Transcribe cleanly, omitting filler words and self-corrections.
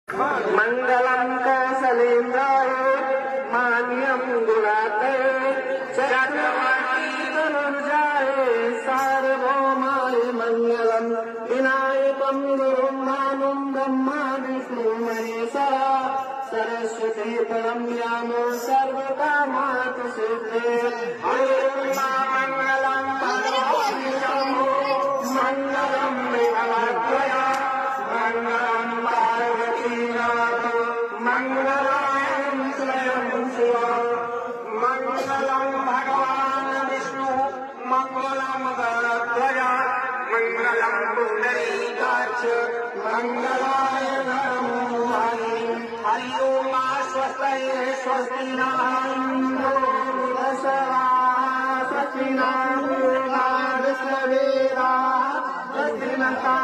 मंगलम कौसलेन्द्राय मान्यम गुणाते चक्रवर्ती तनुजाय सार्वभौमाय मंगलम विनायकम गुरुं भानुं ब्रह्मा विष्णु महेशा सरस्वती परम ज्ञानो सर्वकामात् सिद्धे मंगलम भगवान् शंभो मंगलम विभवद्वया मंगलम पार्वतीनाथ मंगलम स्वयं शिव मंगलम भगवान् विष्णु मंगलम गणध्वजा मंगलम पुंडरीकाक्ष मंगलाय नमो हरि ओम स्वस्ति स्वस्ति नामो दशवा स्वस्ति नामो विश्ववेदा स्वस्ति नता